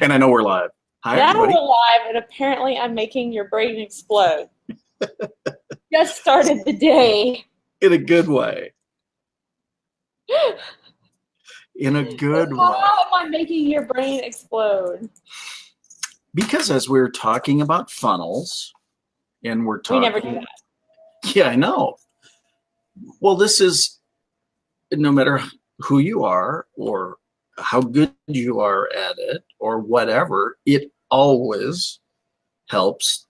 And I know we're live. Hi, Now everybody. we're live, and apparently I'm making your brain explode. Just started the day. In a good way. In a good way. How am I making your brain explode? Because as we're talking about funnels, and we're talking... We never do that. Yeah, I know. Well, this is, no matter who you are or how good you are at it or whatever, it always helps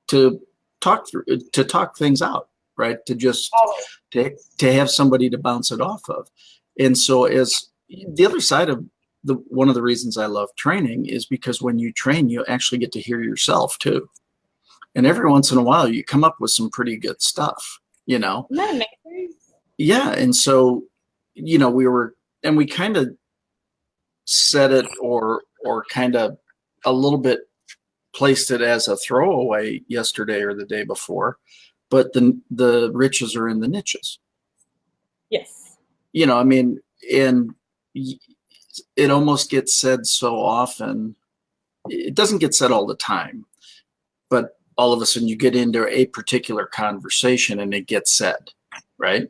to talk things out, right? To just to have somebody to bounce it off of. And so as the other side of one of the reasons I love training is because when you train, you actually get to hear yourself too. And every once in a while you come up with some pretty good stuff, you know? Isn't that amazing? Yeah. And so, you know, we kind of said it or kind of a little bit placed it as a throwaway yesterday or the day before, but the riches are in the niches. Yes. You know, I mean, and it almost gets said so often. It doesn't get said all the time, but all of a sudden you get into a particular conversation and it gets said, right?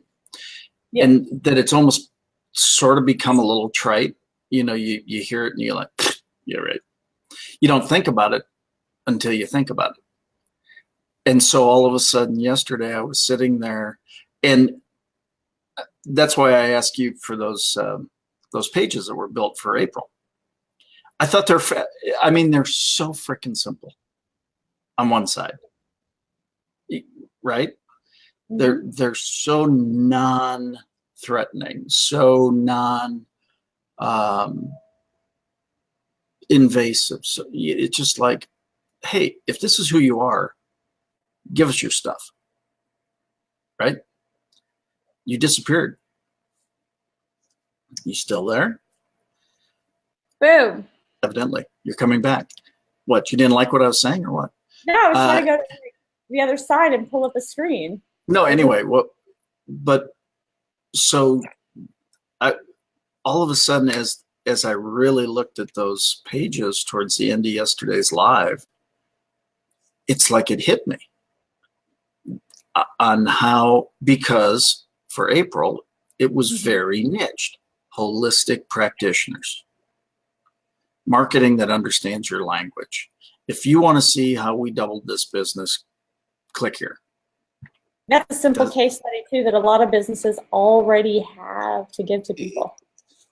Yeah. And that it's almost sort of become a little trite. You know, you hear it and you're like, yeah, right. You don't think about it until you think about it. And so all of a sudden yesterday I was sitting there, and that's why I asked you for those pages that were built for April. I thought they're so freaking simple on one side, right? Mm-hmm. They're so non-threatening, so invasive. So it's just like, hey, if this is who you are, give us your stuff, right? You disappeared. You still there? Boom. Evidently, you're coming back. What, you didn't like what I was saying or what? No, I was trying to go to the other side and pull up a screen. No, anyway, but so all of a sudden, as I really looked at those pages towards the end of yesterday's live, it's like it hit me on how, because for April, it was very niched, holistic practitioners, marketing that understands your language. If you want to see how we doubled this business, click here. That's a simple case study too that a lot of businesses already have to give to people.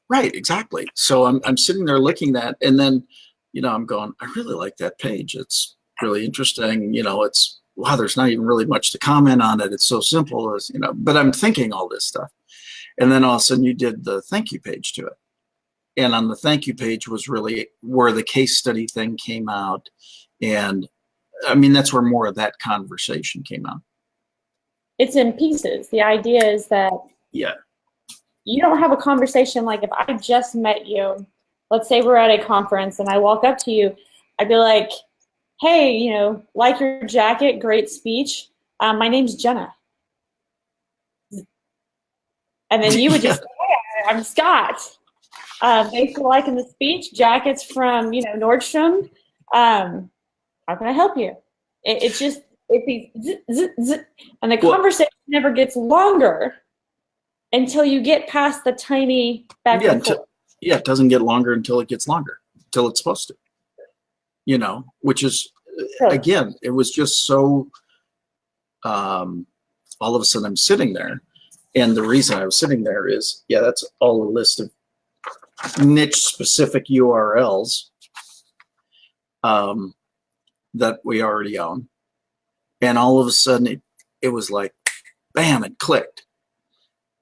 Right, exactly. So I'm sitting there looking at, and then, you know, I'm going, I really like that page. It's really interesting. You know, it's, wow, there's not even really much to comment on it. It's so simple, as you know, but I'm thinking all this stuff. And then all of a sudden you did the thank you page to it. And on the thank you page was really where the case study thing came out. And I mean, that's where more of that conversation came out. It's in pieces. The idea is that you don't have a conversation like if I just met you, let's say we're at a conference and I walk up to you, I'd be like, hey, you know, like your jacket, great speech. My name's Jena. And then you would just say, hey, I'm Scott. Thanks for liking the speech. Jackets from, you know, Nordstrom. How can I help you? It's just, and the conversation never gets longer until you get past the tiny back and forth. It doesn't get longer until it gets longer, until it's supposed to. You know, which is, again, it was just so, all of a sudden I'm sitting there. And the reason I was sitting there is, that's all a list of niche specific URLs that we already own. And all of a sudden it was like, bam, it clicked.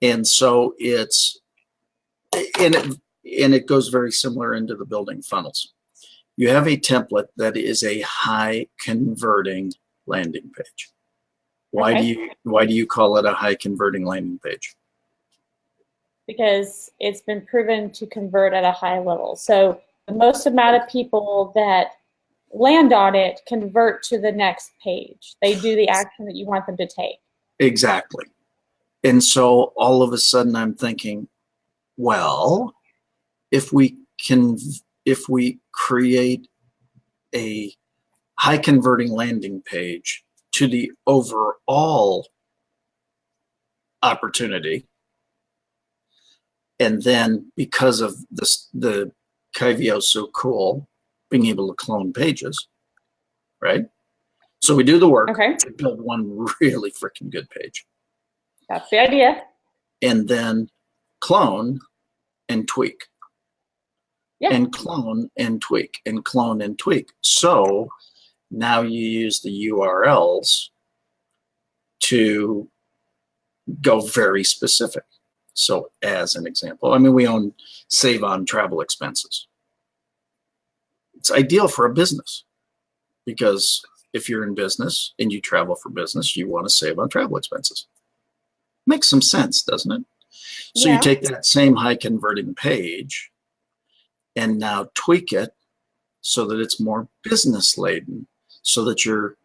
And so it goes very similar into the building funnels. You have a template that is a high converting landing page. Why do you call it a high converting landing page? Because it's been proven to convert at a high level. So the most amount of people that land on it convert to the next page. They do the action that you want them to take. Exactly. And so all of a sudden I'm thinking, well, if we can if we create a high converting landing page to the overall opportunity, and then because of this, the Kyvio so cool, being able to clone pages, right? So we do the work to build one really freaking good page. That's the idea. And then clone and tweak. Yeah. And clone and tweak and clone and tweak. So now you use the URLs to go very specific. So as an example, I mean, we own Save on Travel Expenses. It's ideal for a business because if you're in business and you travel for business, you want to save on travel expenses. Makes some sense, doesn't it? So you take that same high converting page and now tweak it so that it's more business laden, so that your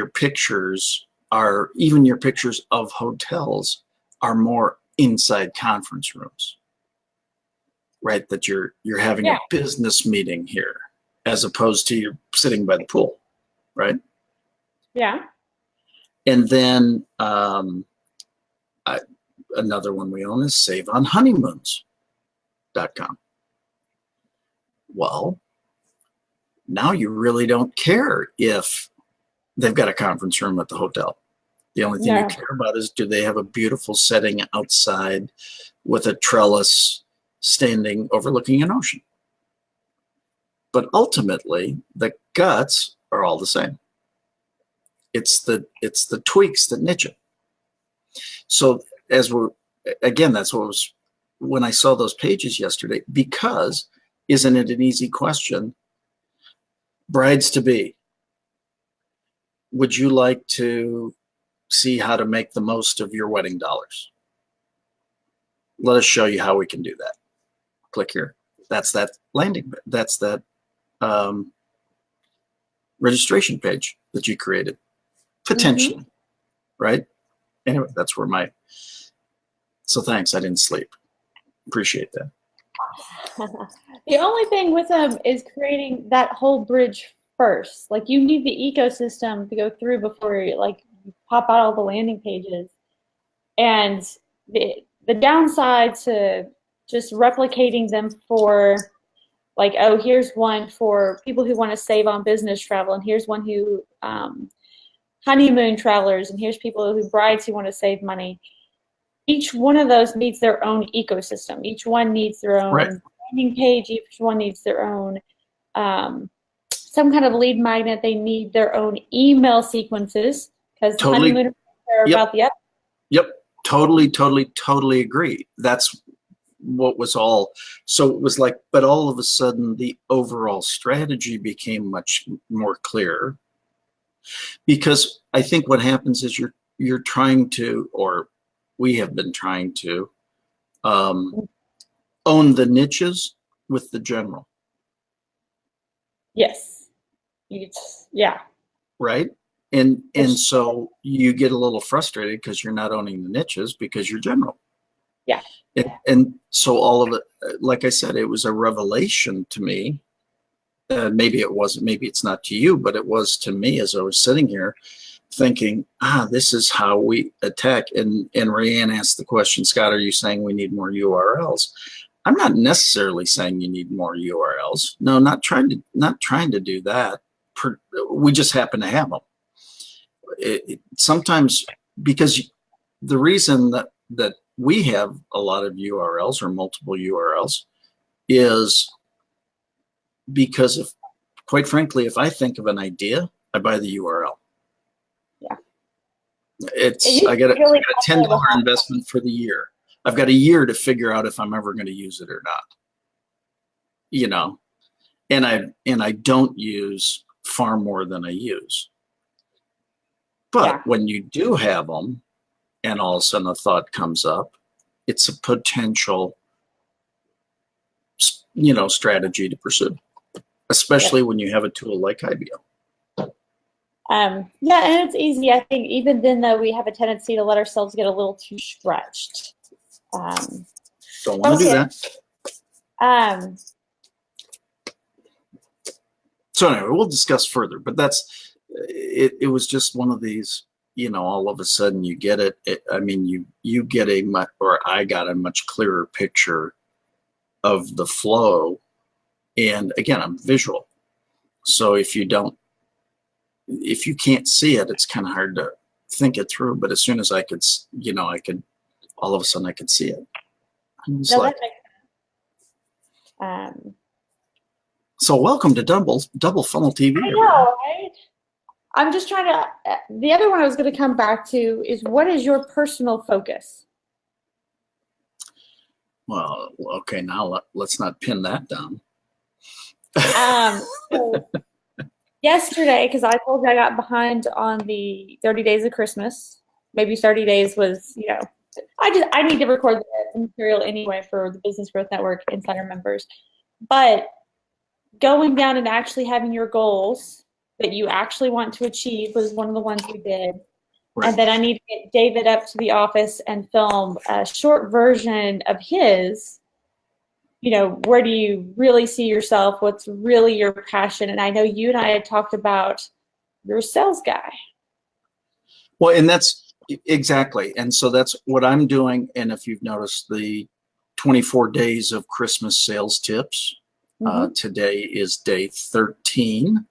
pictures are, even your pictures of hotels are more inside conference rooms, right? That you're having a business meeting here as opposed to you're sitting by the pool, right? Yeah. And then another one we own is saveonhoneymoons.com. Well, now you really don't care if they've got a conference room at the hotel. The only thing you care about is, do they have a beautiful setting outside with a trellis standing overlooking an ocean? But ultimately, the guts are all the same. It's the tweaks that niche it. So that's what was when I saw those pages yesterday, because isn't it an easy question? Brides to be, would you like to see how to make the most of your wedding dollars? Let us show you how we can do that. Click here. That's that landing. That's that registration page that you created, potentially, right? Anyway, that's where so thanks. I didn't sleep. Appreciate that. The only thing with them is creating that whole bridge first. Like, you need the ecosystem to go through before you pop out all the landing pages. And the downside to just replicating them for here's one for people who want to save on business travel, and here's one who honeymoon travelers, and here's brides who want to save money. Each one of those needs their own ecosystem. Each one needs their own landing page. Each one needs their own some kind of lead magnet. They need their own email sequences, because honeymooners care about the Yep. Totally agree. That's what was all. So it was but all of a sudden the overall strategy became much more clear, because I think what happens is you're trying to, or we have been trying to own the niches with the general. Yes. Yeah. Right. And so you get a little frustrated because you're not owning the niches because you're general. Yeah. And so all of it, like I said, it was a revelation to me. Maybe it wasn't, maybe it's not to you, but it was to me as I was sitting here thinking, this is how we attack. And Rayanne asked the question, Scott, are you saying we need more URLs? I'm not necessarily saying you need more URLs. No, not trying to do that. We just happen to have them. Sometimes, because the reason that we have a lot of URLs or multiple URLs is because quite frankly, if I think of an idea, I buy the URL. Yeah. I got a $10 investment for the year. I've got a year to figure out if I'm ever going to use it or not. And I don't use far more than I use. But when you do have them, and all of a sudden a thought comes up, it's a potential, strategy to pursue, especially when you have a tool like IBO. And it's easy. I think even then, though, we have a tendency to let ourselves get a little too stretched. Don't want to do that. So anyway, we'll discuss further, but that's, it was just one of these, you know, all of a sudden you get it. I mean, you get I got a much clearer picture of the flow. And again, I'm visual. So if you can't see it, it's kind of hard to think it through. But as soon as I could, you know, all of a sudden I could see it. No, that makes sense. So welcome to Double Funnel TV. I know, right? I'm just trying to, the other one I was going to come back to is, what is your personal focus? Well, okay, now let's not pin that down. So yesterday, because I told you I got behind on the 30 days of Christmas. Maybe 30 days was, you know, I need to record the material anyway for the Business Growth Network Insider members. But going down and actually having your goals that you actually want to achieve was one of the ones we did. Right. And then I need to get David up to the office and film a short version of his, you know, where do you really see yourself? What's really your passion? And I know you and I had talked about you're a sales guy. Well, and that's exactly. And so that's what I'm doing. And if you've noticed the 24 days of Christmas sales tips, today is day 13.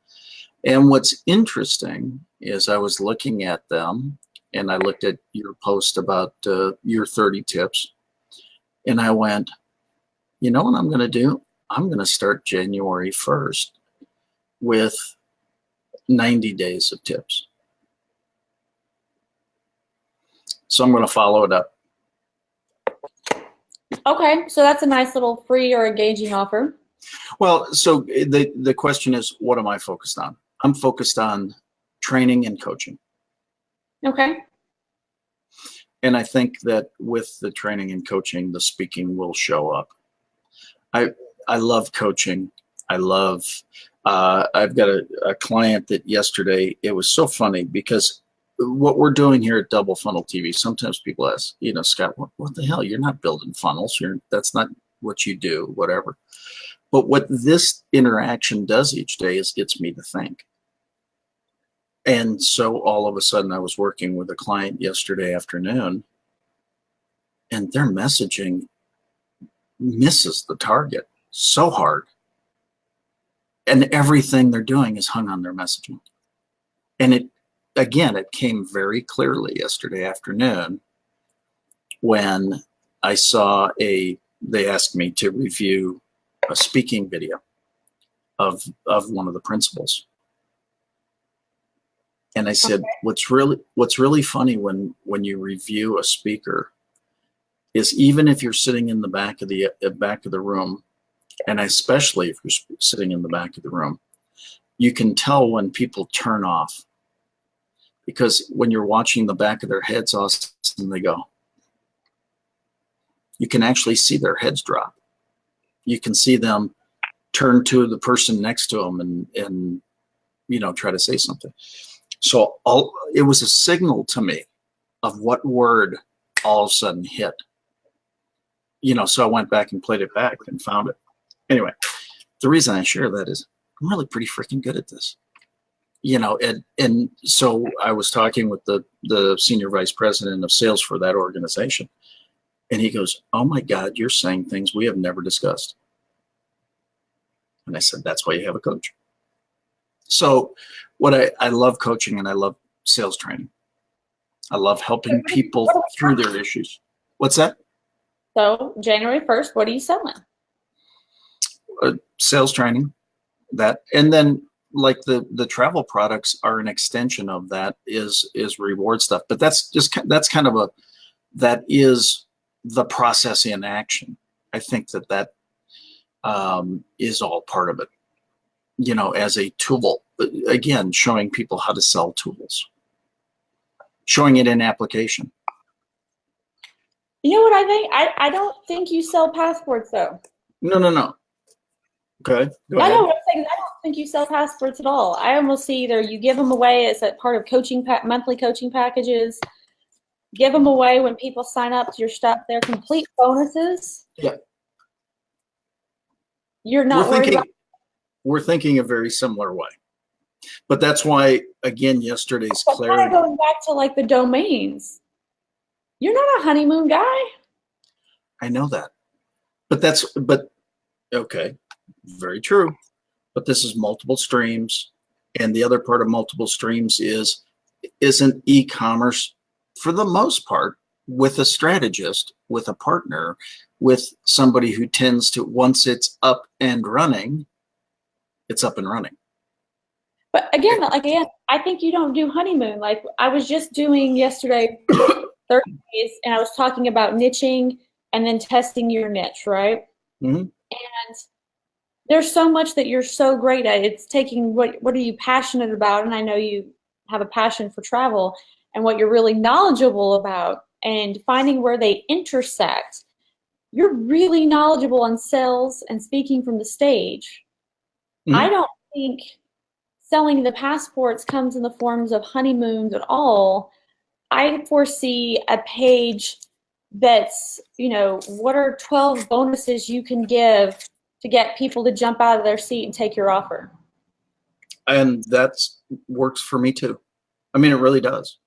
And what's interesting is I was looking at them, and I looked at your post about your 30 tips, and I went, you know what I'm going to do? I'm going to start January 1st with 90 days of tips. So I'm going to follow it up. Okay, so that's a nice little free or engaging offer. Well, so the question is, what am I focused on? I'm focused on training and coaching. Okay. And I think that with the training and coaching, the speaking will show up. I love coaching. I've got a client that yesterday, it was so funny because what we're doing here at Double Funnel TV, sometimes people ask, you know, Scott, what the hell? You're not building funnels. That's not what you do, whatever. But what this interaction does each day is gets me to think. And so all of a sudden I was working with a client yesterday afternoon, and their messaging misses the target so hard. And everything they're doing is hung on their messaging. And it came very clearly yesterday afternoon when I saw they asked me to review a speaking video of one of the principals. And I said, okay, what's really funny when you review a speaker is, even if you're sitting in the back of the room, and especially if you're sitting in the back of the room, you can tell when people turn off, because when you're watching the back of their heads all of a sudden they go, you can actually see their heads drop. You can see them turn to the person next to them and you know, try to say something. So it was a signal to me of what word all of a sudden hit. You know, so I went back and played it back and found it. Anyway, the reason I share that is I'm really pretty freaking good at this. You know, and so I was talking with the senior vice president of sales for that organization, and he goes, "Oh my God, you're saying things we have never discussed." And I said, "That's why you have a coach." So what I love coaching, and I love sales training. I love helping people through their issues. What's that? So January 1st, what are you selling? Sales training, that, and then like the travel products are an extension of that, is reward stuff. But that's kind of that is the process in action. I think that is all part of it. You know, as a tool, again, showing people how to sell tools, showing it in application. You know what I think? I don't think you sell passports though. No. Okay. Go I ahead. know what I'm saying. I don't think you sell passports at all. I almost see either you give them away as a part of coaching monthly coaching packages, give them away when people sign up to your stuff. They're complete bonuses. Yeah. You're not worried about. we're thinking a very similar way. But that's why, again, yesterday's But clarity. kind of going back to like the domains, you're not a honeymoon guy. I know that, but okay, very true. But this is multiple streams, and the other part of multiple streams isn't e-commerce for the most part with a strategist, with a partner, with somebody who tends to, once it's up and running, it's up and running. But again, I think you don't do honeymoon. Like I was just doing yesterday, 30 days, and I was talking about niching and then testing your niche, right? Mm-hmm. And there's so much that you're so great at. It's taking what are you passionate about, and I know you have a passion for travel, and what you're really knowledgeable about, and finding where they intersect. You're really knowledgeable on sales and speaking from the stage. Mm-hmm. I don't think selling the passports comes in the forms of honeymoons at all. I foresee a page that's, what are 12 bonuses you can give to get people to jump out of their seat and take your offer. And that works for me too. I mean, it really does.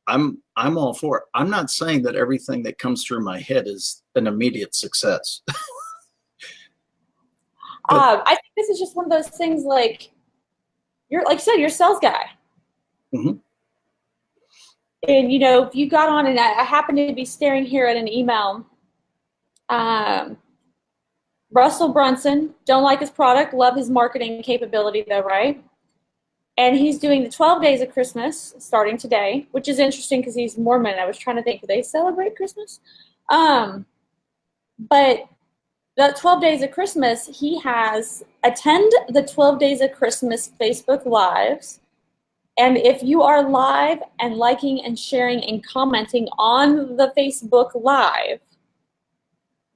I'm all for it. I'm not saying that everything that comes through my head is an immediate success. I think this is just one of those things like you said, you're a sales guy. Mm-hmm. And, if you got on, and I happen to be staring here at an email, Russell Brunson, don't like his product, love his marketing capability though, right? And he's doing the 12 days of Christmas starting today, which is interesting because he's Mormon. I was trying to think, do they celebrate Christmas? But the 12 days of Christmas, he has attend the 12 days of Christmas Facebook Lives. And if you are live and liking and sharing and commenting on the Facebook Live,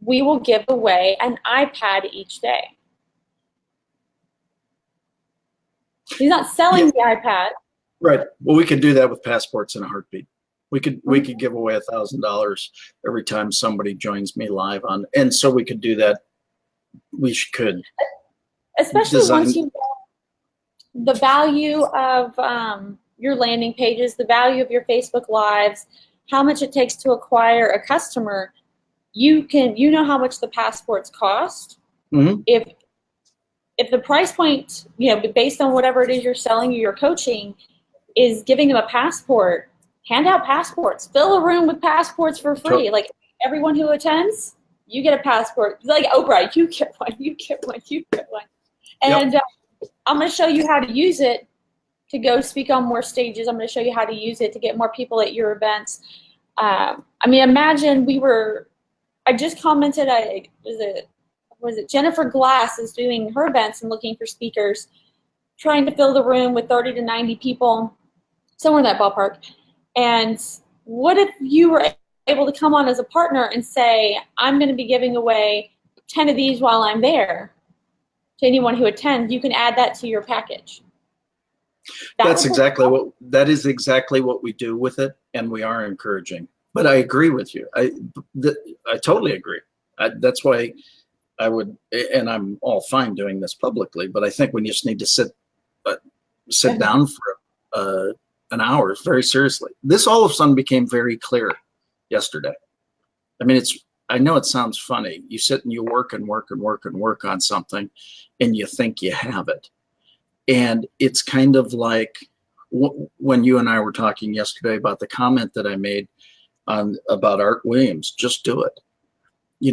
we will give away an iPad each day. He's not selling the iPad. Right. Well, we could do that with passports in a heartbeat. We could give away $1,000 every time somebody joins me live on, and so we could do that. We could, especially once you know the value of your landing pages, the value of your Facebook Lives, how much it takes to acquire a customer. You know how much the passports cost. Mm-hmm. If the price point, based on whatever it is you're selling or you're coaching, is giving them a passport, hand out passports, fill a room with passports for free. Sure. Like everyone who attends, you get a passport. Like Oprah, you get one, you get one, you get one. And I'm going to show you how to use it to go speak on more stages. I'm going to show you how to use it to get more people at your events. Imagine I just commented, was it Jennifer Glass is doing her events and looking for speakers, trying to fill the room with 30 to 90 people, somewhere in that ballpark. And what if you were able to come on as a partner and say, I'm going to be giving away 10 of these while I'm there to anyone who attends. You can add that to your package. That is exactly what we do with it, and we are encouraging. But I agree with you. I totally agree. That's why I would, and I'm all fine doing this publicly, but I think we just need to sit down for an hour, very seriously. This all of a sudden became very clear yesterday. I mean, I know it sounds funny. You sit and you work and work and work and work on something, and you think you have it. And it's kind of like when you and I were talking yesterday about the comment that I made about Art Williams, just do it.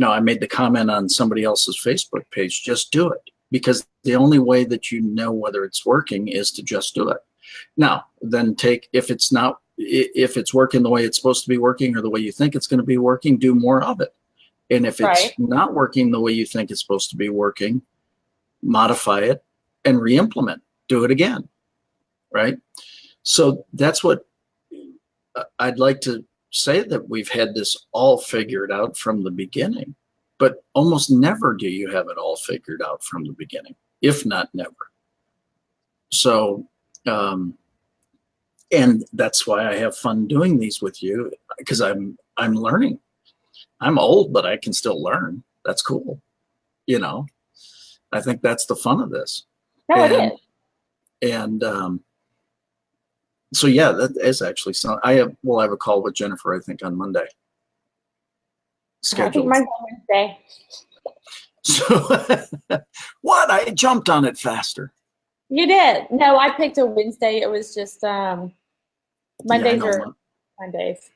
I made the comment on somebody else's Facebook page, just do it. Because the only way that you know whether it's working is to just do it. Now, then if it's working the way it's supposed to be working or the way you think it's going to be working, do more of it. And if it's not working the way you think it's supposed to be working, modify it and re-implement. Do it again, right? So that's what I'd like to say, that we've had this all figured out from the beginning, but almost never do you have it all figured out from the beginning, if not never. So, and that's why I have fun doing these with you, because I'm learning. I'm old, but I can still learn. That's cool. I think that's the fun of this. No, it And, is. and so yeah, that is actually some. We'll have a call with Jennifer, I think, on Monday. I think Scheduled. mine's on Wednesday. So what? I jumped on it faster. You did. No, I picked a Wednesday. It was just Mondays Yeah, are Mondays.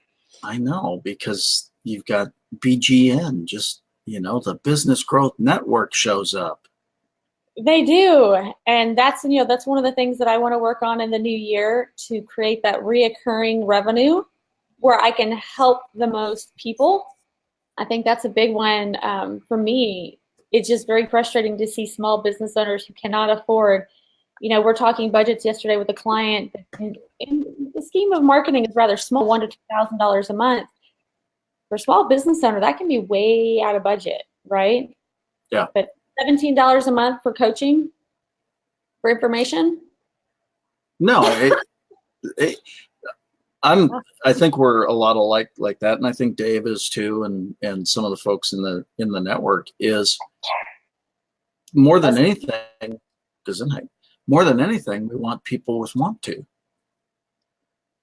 I know, because you've got BGN, just, the Business Growth Network shows up. They do. And that's one of the things that I want to work on in the new year, to create that reoccurring revenue where I can help the most people. I think that's a big one for me. It's just very frustrating to see small business owners who cannot afford. We're talking budgets yesterday with a client. In the scheme of marketing is rather small, $1,000 to $2,000 a month. For a small business owner, that can be way out of budget, right? Yeah. But $17 a month for coaching, for information? No, I think we're a lot alike like that, and I think Dave is too, and some of the folks in the network is more than anything. More than anything, we want people with want to.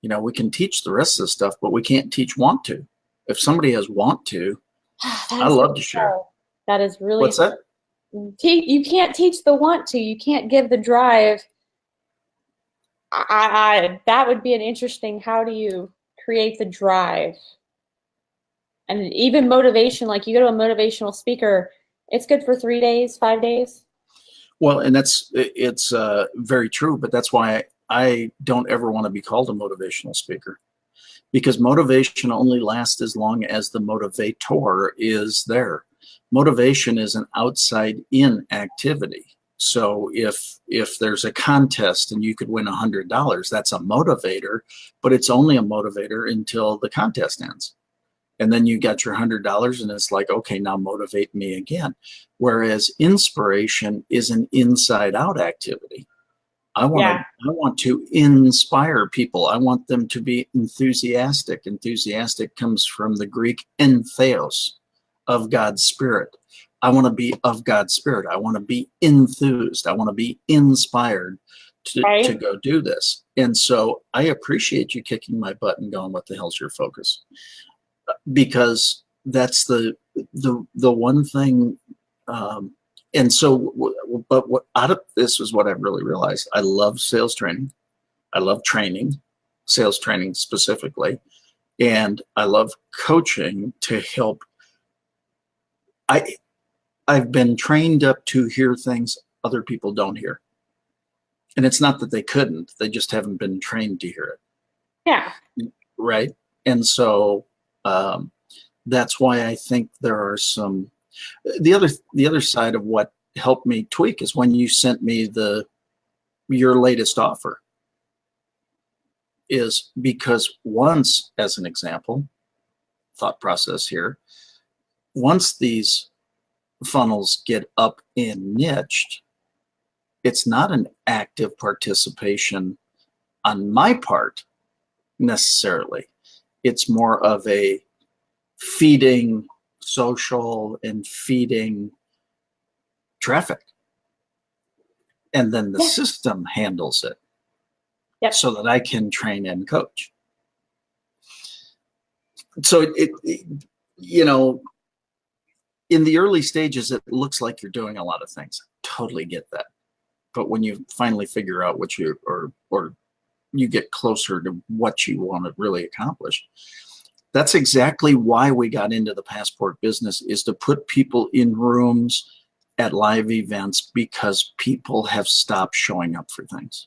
We can teach the rest of the stuff, but we can't teach want to. If somebody has want to, I love to share. That is really. What's that? You can't teach the want to. You can't give the drive. That would be an interesting. How do you create the drive? And even motivation, like you go to a motivational speaker, it's good for 3 days, 5 days. Well, and it's very true, but that's why I don't ever want to be called a motivational speaker, because motivation only lasts as long as the motivator is there. Motivation is an outside-in activity. So if there's a contest and you could win $100, that's a motivator, but it's only a motivator until the contest ends. And then you got your $100 and it's like, okay, now motivate me again. Whereas inspiration is an inside-out activity. I want to inspire people. I want them to be enthusiastic. Enthusiastic comes from the Greek entheos, of God's Spirit. I want to be of God's Spirit. I want to be enthused. I want to be inspired to go do this. And so I appreciate you kicking my butt and going, what the hell's your focus? Because that's the one thing. And so, but what out of this is what I really realized. I love sales training. I love training, sales training specifically. And I love coaching to help. I've been trained up to hear things other people don't hear. And it's not that they couldn't, they just haven't been trained to hear it. Yeah. Right. And so that's why I think there are some, the other side of what helped me tweak is when you sent me your latest offer, is because once, as an example, thought process here, once these funnels get up and niched, it's not an active participation on my part necessarily. It's more of a feeding social and feeding traffic. And then the system handles it so that I can train and coach. So in the early stages, it looks like you're doing a lot of things. Totally get that. But when you finally figure out what you, or you get closer to what you want to really accomplish, that's exactly why we got into the passport business, is to put people in rooms at live events, because people have stopped showing up for things.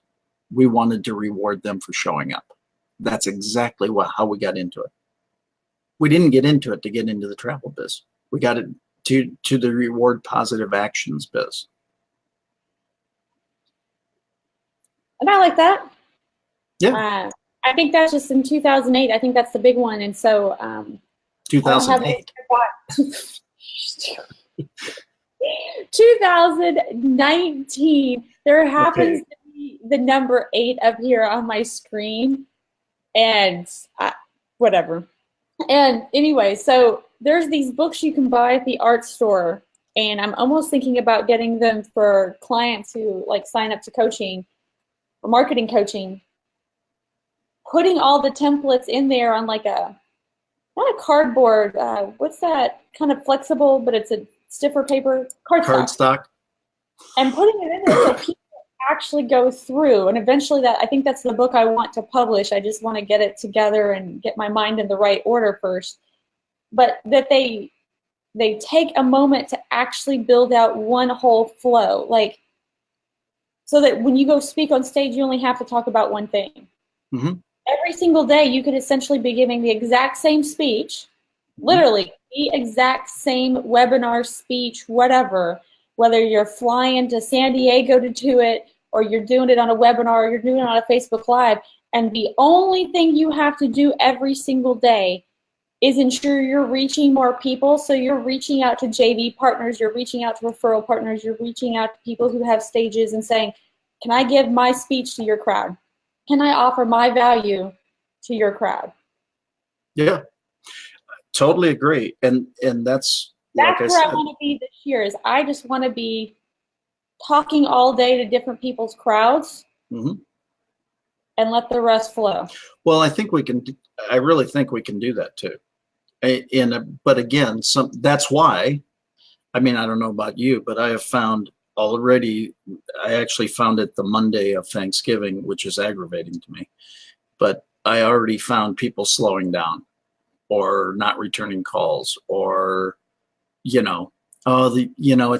We wanted to reward them for showing up. That's exactly how we got into it. We didn't get into it to get into the travel biz. We got it to the reward positive actions biz. And I like that. Yeah. I think that's just in 2008. I think that's the big one. And so 2008. 2019, there happens to be the number 8 up here on my screen, and whatever. And anyway, so there's these books you can buy at the art store, And I'm almost thinking about getting them for clients who like sign up to coaching or marketing coaching, putting all the templates in there on like a, not a cardboard, what's that kind of flexible, but it's a stiffer paper, cardstock. And putting it in there so people actually go through. And eventually I think that's the book I want to publish. I just want to get it together and get my mind in the right order first. But that they take a moment to actually build out one whole flow, like, so that when you go speak on stage, you only have to talk about one thing. Mm-hmm. Every single day, you could essentially be giving the exact same speech, literally the exact same webinar, speech, whatever, whether you're flying to San Diego to do it, or you're doing it on a webinar, or you're doing it on a Facebook Live. And the only thing you have to do every single day is ensure you're reaching more people. So you're reaching out to JV partners, you're reaching out to referral partners, you're reaching out to people who have stages and saying, can I give my speech to your crowd? Can I offer my value to your crowd? Yeah, totally agree. And that's like where I want to be this year. Is I just want to be talking all day to different people's crowds, mm-hmm. and let the rest flow. Well, I really think we can do that too. But again, that's why, I mean, I don't know about you, but I have found already, I actually found it the Monday of Thanksgiving, which is aggravating to me, but I already found people slowing down or not returning calls, or, it's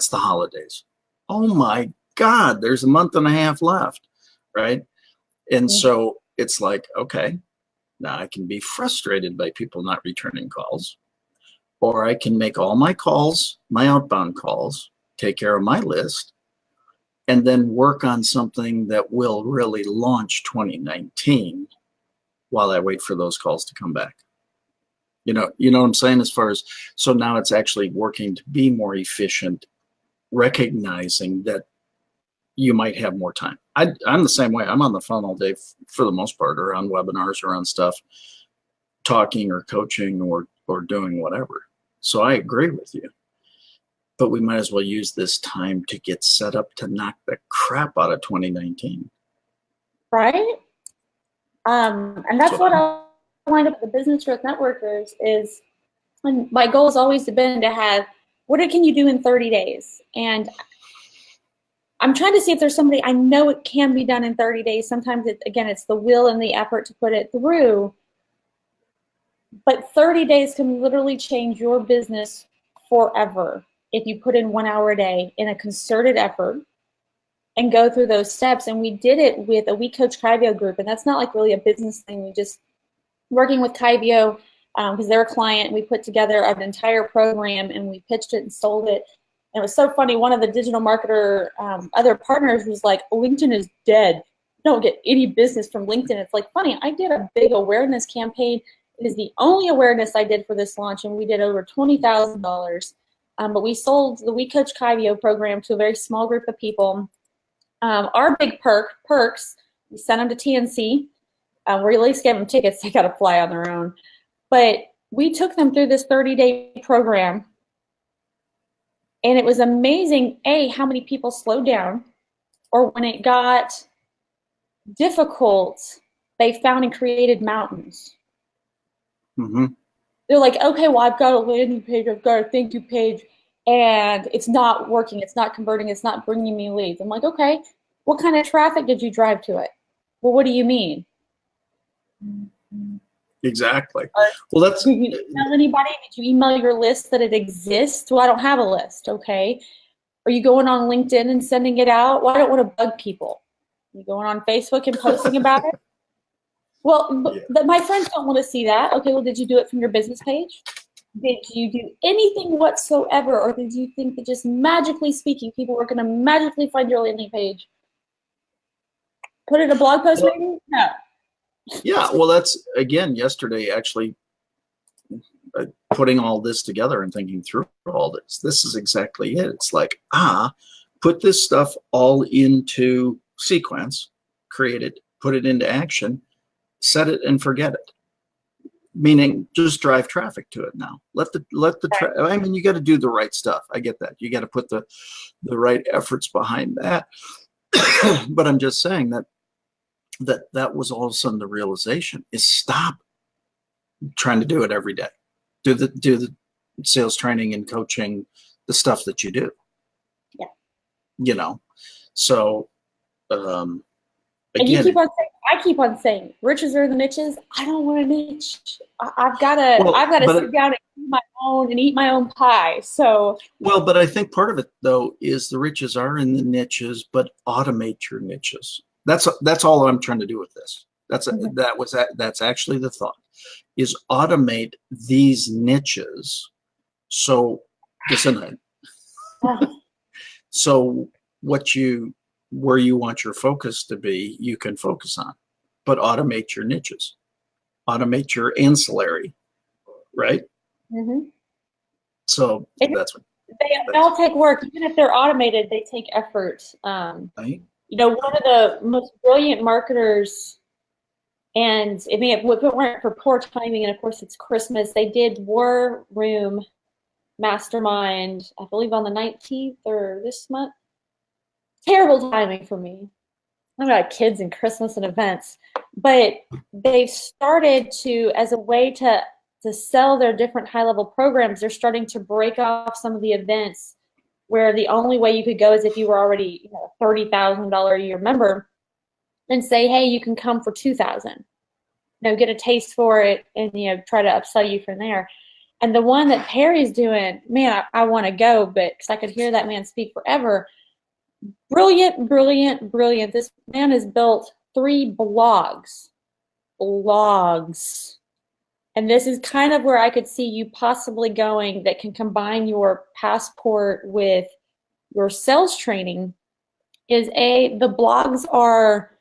the holidays. Oh my God, there's a month and a half left, right? And so it's like, okay, now I can be frustrated by people not returning calls, or I can make all my calls, my outbound calls, take care of my list, and then work on something that will really launch 2019 while I wait for those calls to come back. You know what I'm saying? As far as, so now it's actually working to be more efficient, recognizing that you might have more time. I'm the same way. I'm on the phone all day for the most part, or on webinars or on stuff, talking or coaching or doing whatever. So I agree with you. But we might as well use this time to get set up to knock the crap out of 2019. Right? And that's what I wind up with the Business Growth Networkers is, and my goal has always been to have, what can you do in 30 days? And I'm trying to see if there's somebody, I know it can be done in 30 days. Sometimes, it's the will and the effort to put it through. But 30 days can literally change your business forever if you put in 1 hour a day in a concerted effort and go through those steps. And we did it with a We Coach Kyvio group, and that's not like really a business thing. We just working with Kyvio because they're a client. We put together an entire program and we pitched it and sold it. And it was so funny. One of the digital marketer other partners was like, LinkedIn is dead. You don't get any business from LinkedIn. It's like, funny, I did a big awareness campaign. It is the only awareness I did for this launch, and we did over $20,000. But we sold the We Coach Kyvio program to a very small group of people. Our big perks, we sent them to TNC. We at least gave them tickets. They got to fly on their own. But we took them through this 30-day program. And it was amazing, how many people slowed down, or when it got difficult, they found and created mountains. Mm-hmm. They're like, okay, well, I've got a landing page, I've got a thank you page, and it's not working, it's not converting, it's not bringing me leads. I'm like, okay, what kind of traffic did you drive to it? Well, what do you mean? Exactly. Well, that's. Did you email anybody? Did you email your list that it exists? Well, I don't have a list. Okay. Are you going on LinkedIn and sending it out? Well, I don't want to bug people. Are you going on Facebook and posting about it? Well, my friends don't want to see that. Okay. Well, did you do it from your business page? Did you do anything whatsoever? Or did you think that just magically speaking, people were going to magically find your landing page? Put in a blog post maybe? No. Yeah, well, that's, again, yesterday, actually, putting all this together and thinking through all this. This is exactly it. It's like, put this stuff all into sequence, create it, put it into action, set it and forget it. meaning just drive traffic to it now. I mean, you got to do the right stuff. I get that. You got to put the right efforts behind that. But I'm just saying that was all of a sudden the realization is stop trying to do it every day. Do the sales training and coaching, the stuff that you do. Yeah. You know, so and again, I keep on saying, riches are the niches. I don't want a niche. I've got to sit down and eat my own pie. So but I think part of it though is the riches are in the niches, but automate your niches. That's all I'm trying to do with this. That's actually the thought, is automate these niches. So listen, so where you want your focus to be, you can focus on, but automate your niches, automate your ancillary, right? Mm-hmm. So that's what they all take work. Even if they're automated, they take effort. Right. You know, one of the most brilliant marketers, and I mean, if it weren't for poor timing, and of course it's Christmas, they did War Room Mastermind, I believe on the 19th or this month. Terrible timing for me. I've got kids and Christmas and events, but they've started to, as a way to sell their different high-level programs, they're starting to break off some of the events where the only way you could go is if you were already a $30,000 a year member, and say, hey, you can come for $2,000. Get a taste for it, and try to upsell you from there. And the one that Perry's doing, man, I want to go, but because I could hear that man speak forever. Brilliant, brilliant, brilliant. This man has built 3 blogs. And this is kind of where I could see you possibly going, that can combine your passport with your sales training. The blogs are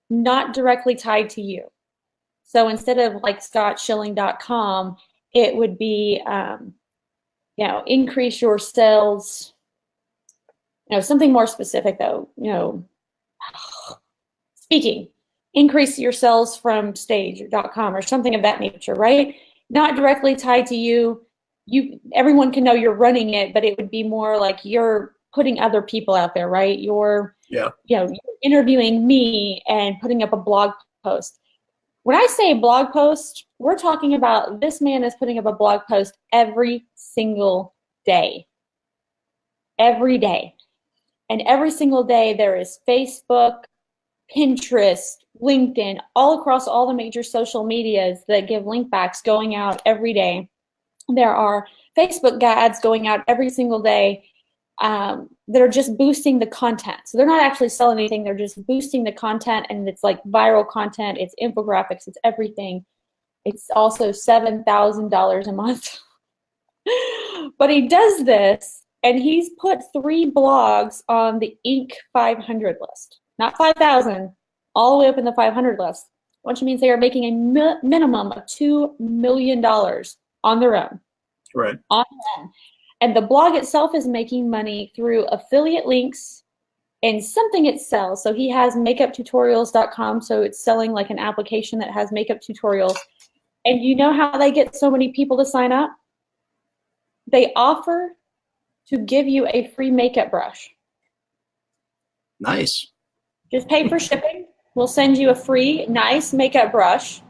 not directly tied to you. So instead of like scottschilling.com, it would be, increase your sales, something more specific though, speaking, increase your sales from stage.com or something of that nature, right? Not directly tied to you. Everyone can know you're running it, but it would be more like you're putting other people out there, right? You're interviewing me and putting up a blog post. When I say blog post, we're talking about this man is putting up a blog post every single day. Every day. And every single day there is Facebook, Pinterest, LinkedIn, all across all the major social medias that give link backs going out every day. There are Facebook ads going out every single day that are just boosting the content. So they're not actually selling anything, they're just boosting the content, and it's like viral content, it's infographics, it's everything. It's also $7,000 a month. But he does this, and he's put 3 blogs on the Inc. 500 list. Not 5,000, all the way up in the 500 list, which means they are making a minimum of $2 million on their own. Right. On their own. And the blog itself is making money through affiliate links and something it sells. So he has makeuptutorials.com, so it's selling like an application that has makeup tutorials. And you know how they get so many people to sign up? They offer to give you a free makeup brush. Nice. Just pay for shipping. We'll send you a free, nice makeup brush.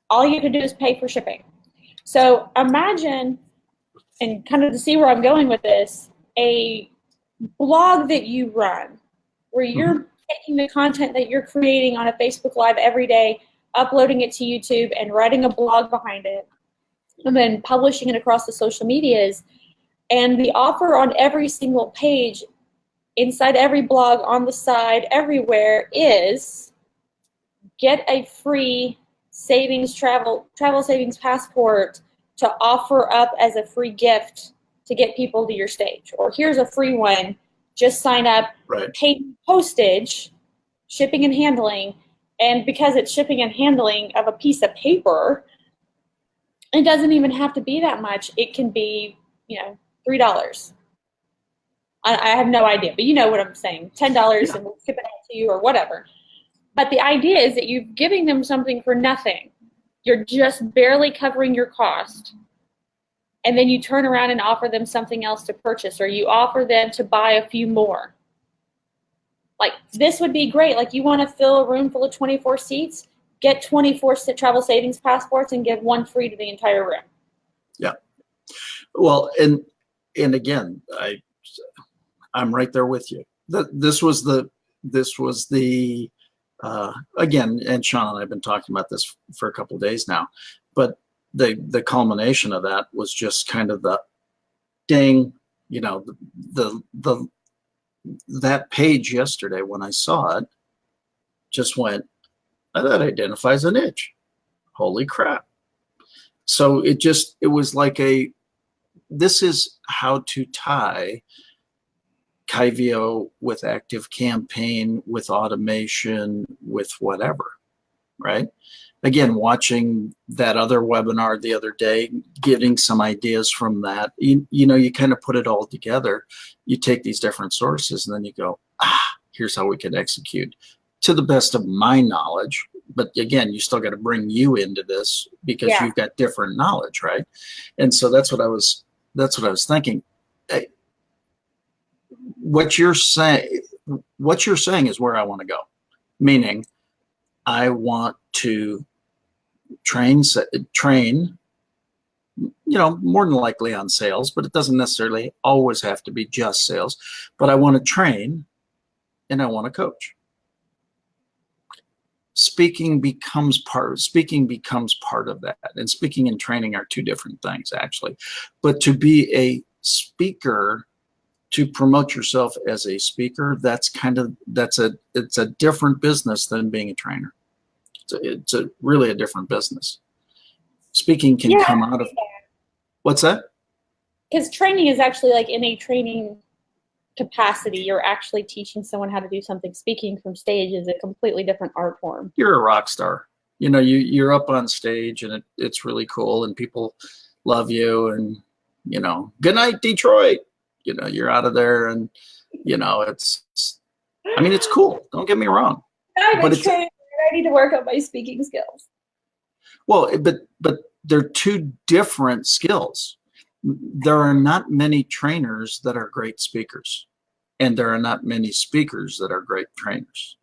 All you have to do is pay for shipping. So imagine, and kind of to see where I'm going with this, a blog that you run where you're taking the content that you're creating on a Facebook Live every day, uploading it to YouTube and writing a blog behind it, and then publishing it across the social medias. And the offer on every single page, inside every blog, on the side, everywhere, is get a free travel savings passport to offer up as a free gift to get people to your stage. Or here's a free one, just sign up, pay postage, shipping and handling, and because it's shipping and handling of a piece of paper, it doesn't even have to be that much. It can be, $3. I have no idea, but you know what I'm saying. $10 and we'll ship it out to you or whatever. But the idea is that you're giving them something for nothing. you're just barely covering your cost, and then you turn around and offer them something else to purchase, or you offer them to buy a few more. Like, this would be great. Like, you want to fill a room full of 24 seats, get 24 travel savings passports and give one free to the entire room. Yeah. Well, and again, I'm right there with you. This was the again, and Sean and I have been talking about this for a couple of days now, but the culmination of that was just kind of the dang, you know, that page yesterday when I saw it just went, oh, that identifies a niche. Holy crap. So it was like this is how to tie Kyvio with ActiveCampaign, with automation, with whatever, right? Again, watching that other webinar the other day, getting some ideas from that, you know, you kind of put it all together. You take these different sources and then you go, here's how we can execute to the best of my knowledge. But again, you still got to bring you into this because you've got different knowledge, right? And so that's what I was thinking. What you're saying is where I want to go. Meaning, I want to train, you know, more than likely on sales, but it doesn't necessarily always have to be just sales. But I want to train and I want to coach. Speaking becomes part of that, and speaking and training are two different things, actually. But to be a speaker, to promote yourself as a speaker, it's a different business than being a trainer. It's really a different business. Speaking can come out of what's that? Because training is actually like in a training capacity, you're actually teaching someone how to do something. Speaking from stage is a completely different art form. You're a rock star. You know, you're up on stage and it's really cool and people love you, and, you know, good night, Detroit. You know, you're out of there, and, you know, it's cool. Don't get me wrong. I'm ready to work on my speaking skills. Well, but they're two different skills. There are not many trainers that are great speakers, and there are not many speakers that are great trainers.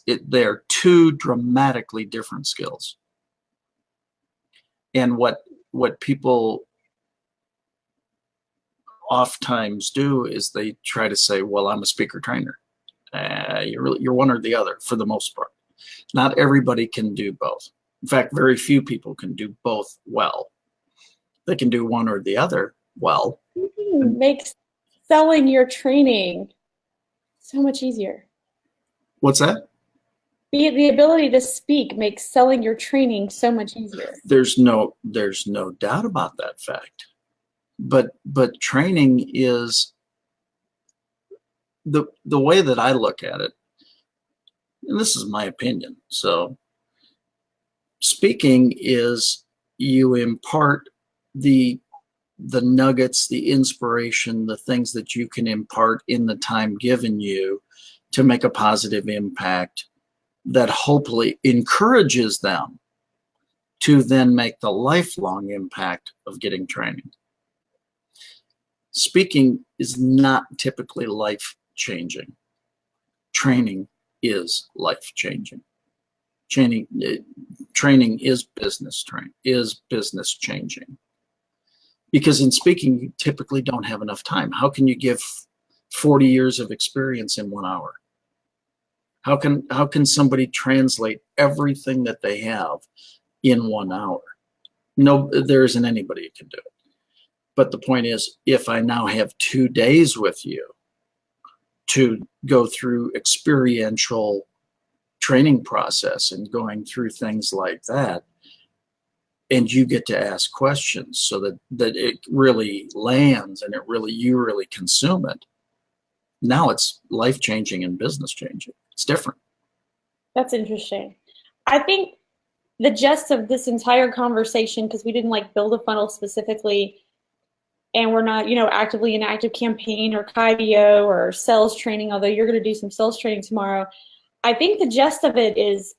They're two dramatically different skills. And what people oftentimes do is they try to say, well, I'm a speaker trainer. You're one or the other for the most part. Not everybody can do both. In fact, very few people can do both well. They can do one or the other well. Makes selling your training so much easier. What's that? The ability to speak makes selling your training so much easier. There's no doubt about that fact. But training is the way that I look at it, and this is my opinion. So speaking is you impart the nuggets, the inspiration, the things that you can impart in the time given you to make a positive impact that hopefully encourages them to then make the lifelong impact of getting training. Speaking is not typically life-changing. Training is life-changing. Training is business changing. Because in speaking, you typically don't have enough time. How can you give 40 years of experience in 1 hour? How can somebody translate everything that they have in 1 hour? No, there isn't anybody who can do it. But the point is, if I now have 2 days with you to go through experiential training process and going through things like that, and you get to ask questions so that it really lands and you really consume it, now it's life-changing and business-changing. It's different. That's interesting. I think the gist of this entire conversation, because we didn't like build a funnel specifically, and we're not, you know, actively in ActiveCampaign or Kyvio or sales training, although you're going to do some sales training tomorrow. I think the gist of it is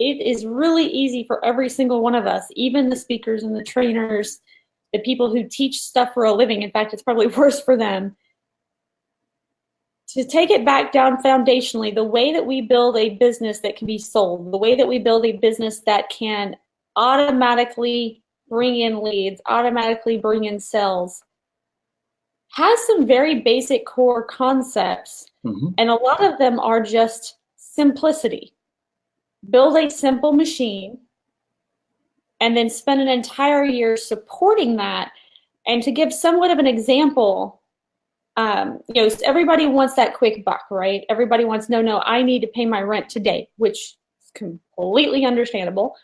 it is really easy for every single one of us, even the speakers and the trainers, the people who teach stuff for a living. In fact, it's probably worse for them. To take it back down foundationally, the way that we build a business that can be sold, the way that we build a business that can automatically bring in leads, automatically bring in sales, has some very basic core concepts. And a lot of them are just simplicity. Build a simple machine and then spend an entire year supporting that. And to give somewhat of an example, everybody wants that quick buck, right? Everybody wants, no, I need to pay my rent today, which is completely understandable.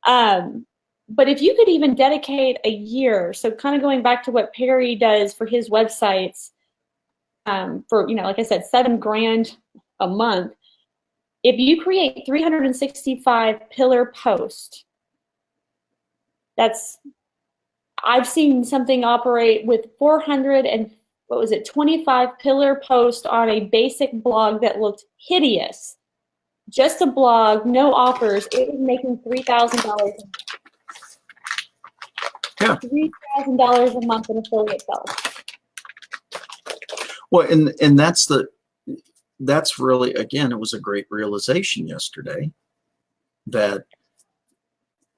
But if you could even dedicate a year, so kind of going back to what Perry does for his websites, for, like I said, $7,000 a month, if you create 365 pillar posts, I've seen something operate with 25 pillar posts on a basic blog that looked hideous. Just a blog, no offers. It was making $3,000 a month. Yeah. $3,000 a month in affiliate sales. Well, and that's really, again, it was a great realization yesterday that,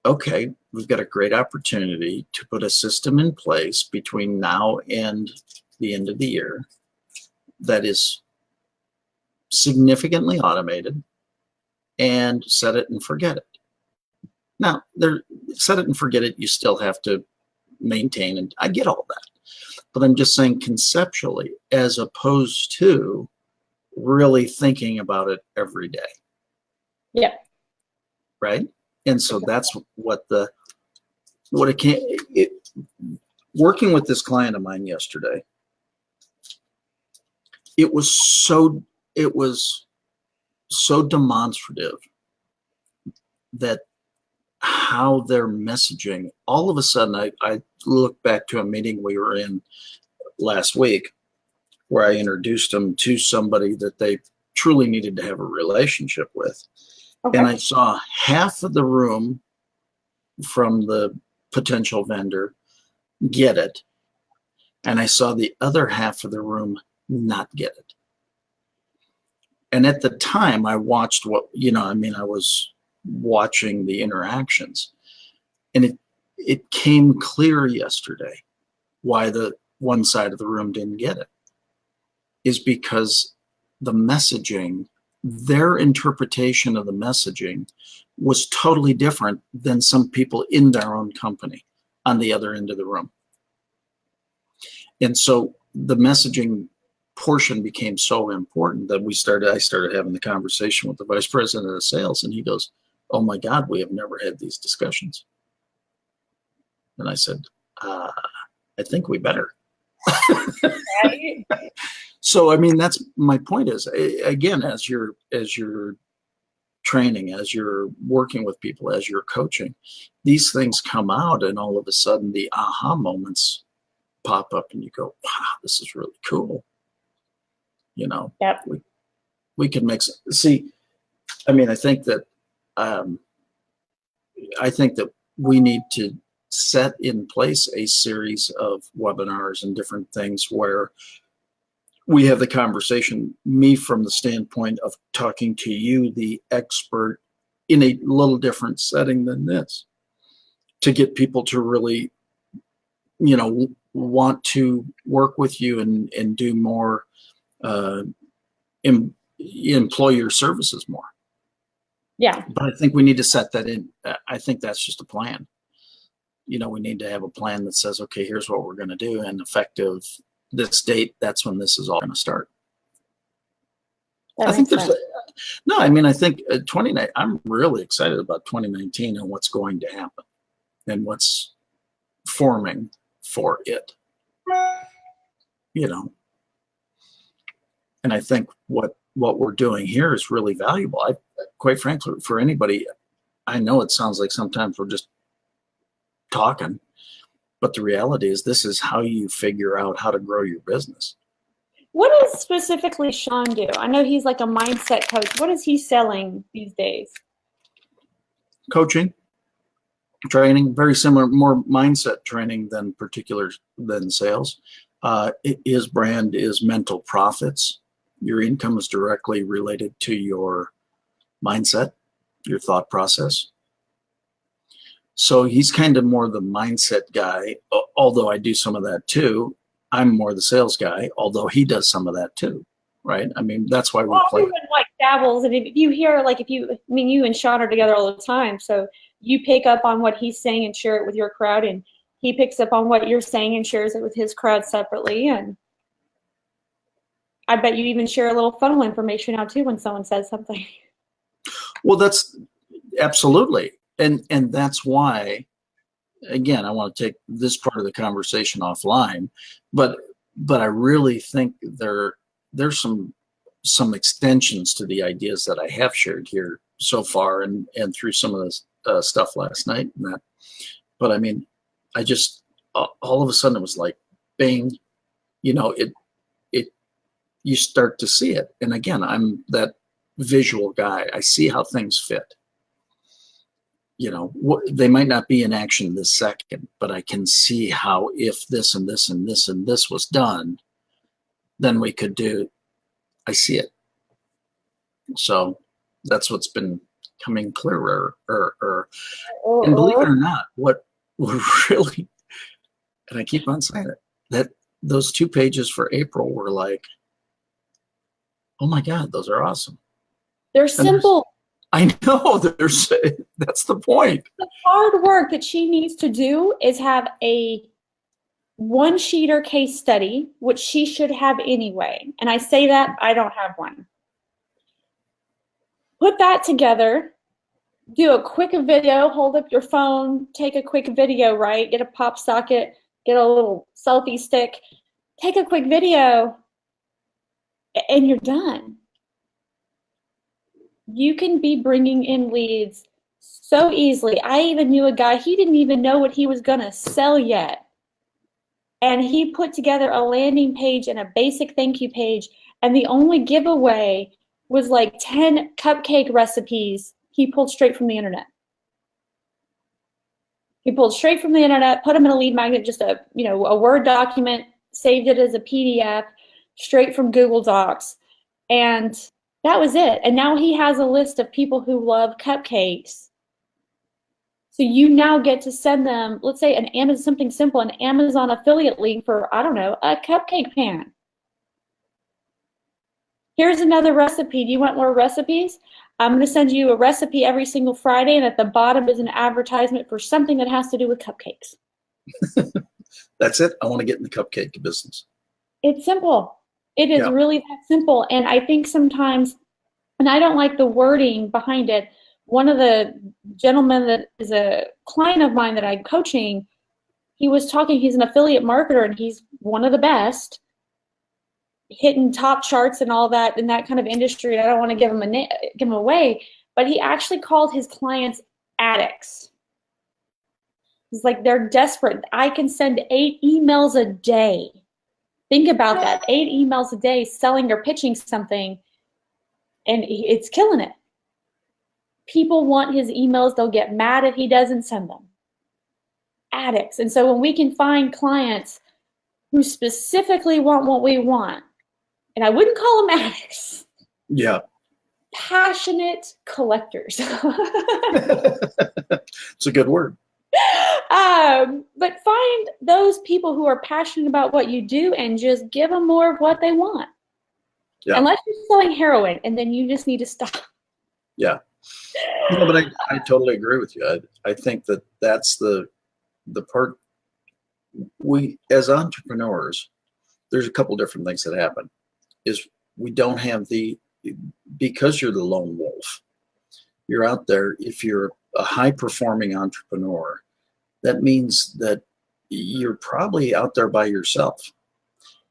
okay, we've got a great opportunity to put a system in place between now and the end of the year that is significantly automated, and set it and forget it. Now, set it and forget it, you still have to maintain, and I get all that. But I'm just saying conceptually, as opposed to really thinking about it every day. Yeah. Right? And so that's working with this client of mine yesterday, it was so demonstrative that how their messaging, all of a sudden, I look back to a meeting we were in last week where I introduced them to somebody that they truly needed to have a relationship with. Okay. And I saw half of the room from the potential vendor get it. And I saw the other half of the room not get it. And at the time I watched I was watching the interactions, and it came clear yesterday why the one side of the room didn't get it is because the messaging, their interpretation of the messaging was totally different than some people in their own company on the other end of the room. And so the messaging portion became so important that I started having the conversation with the vice president of sales, and he goes, "Oh my God, we have never had these discussions." And I said, I think we better. Right. So, I mean, that's my point is, again, as you're training, as you're working with people, as you're coaching, these things come out, and all of a sudden the aha moments pop up and you go, wow, this is really cool. Yep. We can make, I mean, I think that we need to set in place a series of webinars and different things where we have the conversation, me from the standpoint of talking to you, the expert, in a little different setting than this, to get people to really, want to work with you and do more, employ your services more. Yeah. But I think we need to set that in. I think that's just a plan. We need to have a plan that says, okay, here's what we're going to do, and effective this date, that's when this is all going to start. I think there's I think 29. I'm really excited about 2019 and what's going to happen and what's forming for it. And I think what we're doing here is really valuable. Quite frankly, for anybody, I know it sounds like sometimes we're just talking, but the reality is this is how you figure out how to grow your business. What does specifically Sean do? I know he's like a mindset coach. What is he selling these days? Coaching, training, very similar, more mindset training than sales. His brand is mental profits. Your income is directly related to your mindset, your thought process. So he's kind of more the mindset guy, although I do some of that too. I'm more the sales guy, although he does some of that too, right? I mean, that's why we play. Everyone like dabbles, and if you hear, like, you and Sean are together all the time, so you pick up on what he's saying and share it with your crowd, and he picks up on what you're saying and shares it with his crowd separately, and I bet you even share a little funnel information out too when someone says something. Well, that's absolutely. And that's why, again, I want to take this part of the conversation offline, but I really think there's some extensions to the ideas that I have shared here so far and through some of this stuff last night and that. But I mean, I just all of a sudden it was like, bang, it you start to see it. And again, I'm that visual guy. I see how things fit. They might not be in action this second, but I can see how if this and this and this and this was done, then we could do. I see it. So that's what's been coming clearer. And believe it or not, what really, and I keep on saying it, that those 2 pages for April were like, oh my God, those are awesome. They're simple. I know, that's the point. The hard work that she needs to do is have a one-sheeter case study, which she should have anyway. And I say that, I don't have one. Put that together, do a quick video, hold up your phone, take a quick video, right? Get a pop socket, get a little selfie stick, take a quick video, and you're done. You can be bringing in leads so easily. I even knew a guy, he didn't even know what he was going to sell yet. And he put together a landing page and a basic thank you page. And the only giveaway was like 10 cupcake recipes he pulled straight from the internet. He pulled straight from the internet, put them in a lead magnet, just a Word document, saved it as a PDF straight from Google Docs. And that was it. And now he has a list of people who love cupcakes. So you now get to send them, let's say something simple, an Amazon affiliate link for, I don't know, a cupcake pan. Here's another recipe. Do you want more recipes? I'm going to send you a recipe every single Friday, and at the bottom is an advertisement for something that has to do with cupcakes. That's it. I want to get in the cupcake business. It's simple. It is really that simple. And I think sometimes, and I don't like the wording behind it, one of the gentlemen that is a client of mine that I'm coaching, he was talking, he's an affiliate marketer, and he's one of the best, hitting top charts and all that in that kind of industry. And I don't want to give him away, but he actually called his clients addicts. He's like, they're desperate. I can send 8 emails a day. Think about that, 8 emails a day selling or pitching something, and it's killing it. People want his emails. They'll get mad if he doesn't send them. Addicts. And so when we can find clients who specifically want what we want, and I wouldn't call them addicts. Yeah. Passionate collectors. It's a good word. But find those people who are passionate about what you do and just give them more of what they want. Yeah. Unless you're selling heroin, and then you just need to stop. Yeah. No, but I totally agree with you. I think that's the part. We, as entrepreneurs, there's a couple different things that happen. Is we don't have because you're the lone wolf. You're out there. If you're a high-performing entrepreneur, that means that you're probably out there by yourself,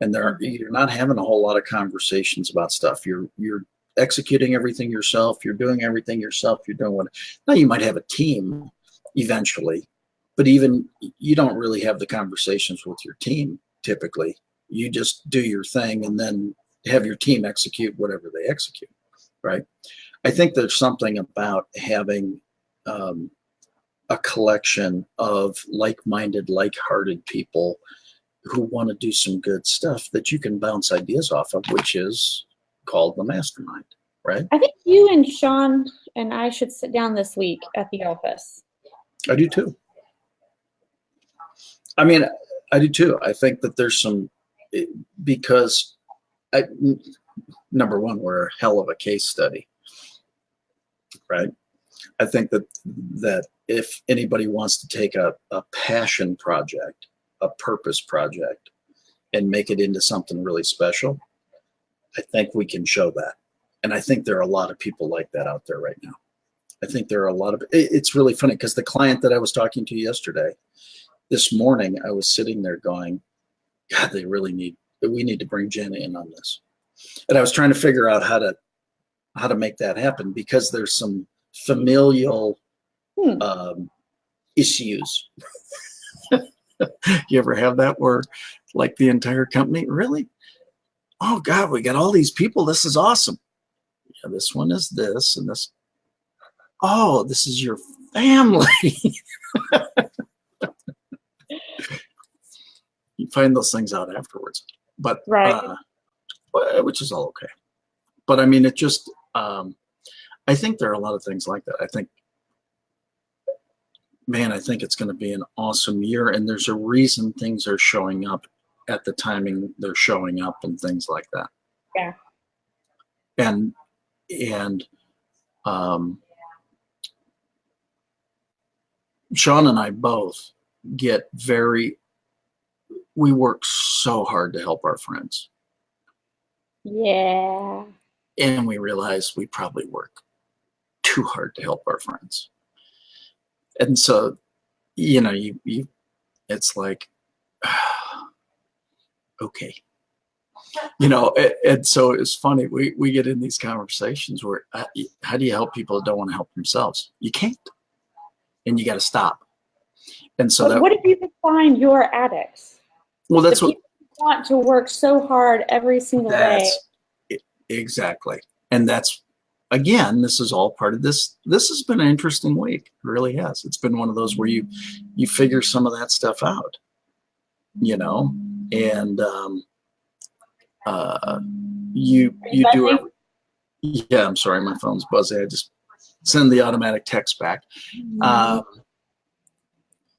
and you're not having a whole lot of conversations about stuff. You're executing everything yourself. You're doing everything yourself. You're doing now you might have a team eventually, but even you don't really have the conversations with your team typically. You just do your thing and then have your team execute whatever they execute, right? I think there's something about having a collection of like-minded, like-hearted people who want to do some good stuff that you can bounce ideas off of, which is called the mastermind, right? I think you and Sean and I should sit down this week at the office. I do too. I mean, I do too. I think that there's some, because number one, we're a hell of a case study, right? I think that if anybody wants to take a passion project, a purpose project, and make it into something really special, I think we can show that. And I think there are a lot of people like that out there right now. I think there are a lot of, it's really funny because the client that I was talking to yesterday, this morning, I was sitting there going, God, we need to bring Jena in on this. And I was trying to figure out how to make that happen, because there's some familial issues. You ever have that where like the entire company, really? Oh God, we got all these people. This is awesome. Yeah, this one is this and this. Oh, this is your family. You find those things out afterwards, but right. Which is all okay. But I mean, it just, I think there are a lot of things like that. I think it's going to be an awesome year, and there's a reason things are showing up at the timing they're showing up and things like that. Yeah. And Sean and I both we work so hard to help our friends. Yeah. And we realize we probably work too hard to help our friends. And so, it's like, okay. And so it's funny. We get in these conversations where, how do you help people that don't want to help themselves? You can't. And you got to stop. And so what if you find your addicts? Well, that's what want to work so hard every single day. Exactly. And that's, again, this is all part of this. This has been an interesting week. It really has. It's been one of those where you figure some of that stuff out, and you do it. Yeah, I'm sorry, my phone's buzzing. I just send the automatic text back.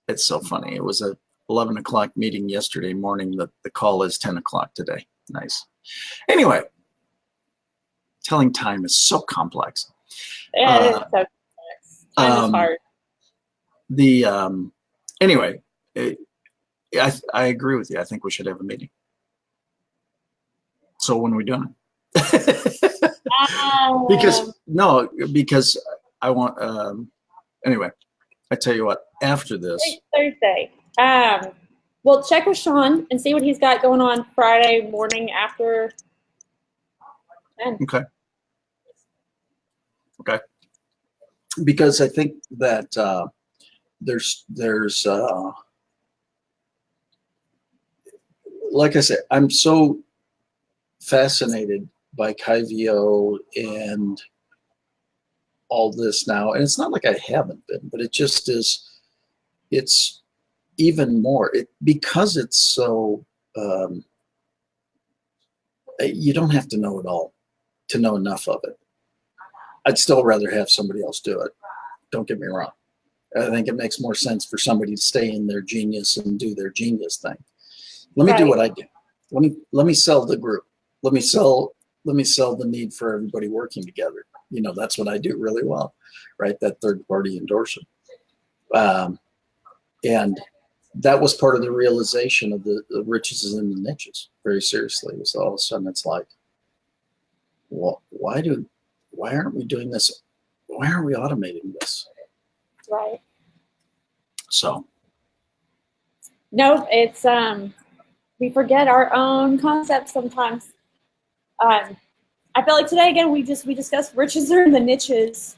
It's so funny. It was a 11 o'clock meeting yesterday morning. The call is 10 o'clock today. Nice. Anyway, telling time is so complex. Yeah, it is so complex. Time is hard. Anyway, I agree with you. I think we should have a meeting. So when are we doing it? Because I want, anyway, I tell you what, after this. Thursday. Well, check with Sean and see what he's got going on Friday morning after 10. Okay. Because I think that there's like I said, I'm so fascinated by Kyvio and all this now, and it's not like I haven't been, but it just is. It's even more because it's so. You don't have to know it all to know enough of it. I'd still rather have somebody else do it. Don't get me wrong. I think it makes more sense for somebody to stay in their genius and do their genius thing. Let me do what I do. Let me sell the group. Let me sell the need for everybody working together. That's what I do really well, right? That third party endorsement. And that was part of the realization of the riches is in the niches. Very seriously, it was all of a sudden it's like, well, why aren't we doing this? Why aren't we automating this? Right. So. No, it's we forget our own concepts sometimes. I feel like today again we discussed riches are in the niches.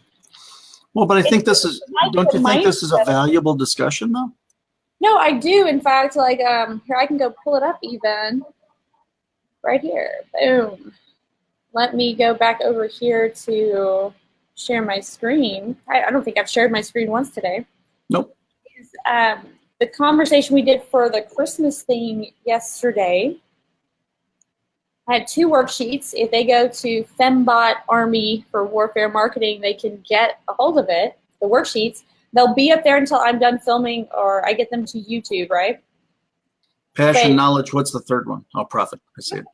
Well, but I think this is. Don't you think this is a valuable discussion, though? No, I do. In fact, like here I can go pull it up even. Right here, boom. Let me go back over here to share my screen. I don't think I've shared my screen once today. Nope. Is, the conversation we did for the Christmas thing yesterday. I had 2 worksheets. If they go to Fembot Army for Warfare Marketing, they can get a hold of it, the worksheets. They'll be up there until I'm done filming or I get them to YouTube, right? Passion, knowledge, what's the third one? Oh, profit. I see it.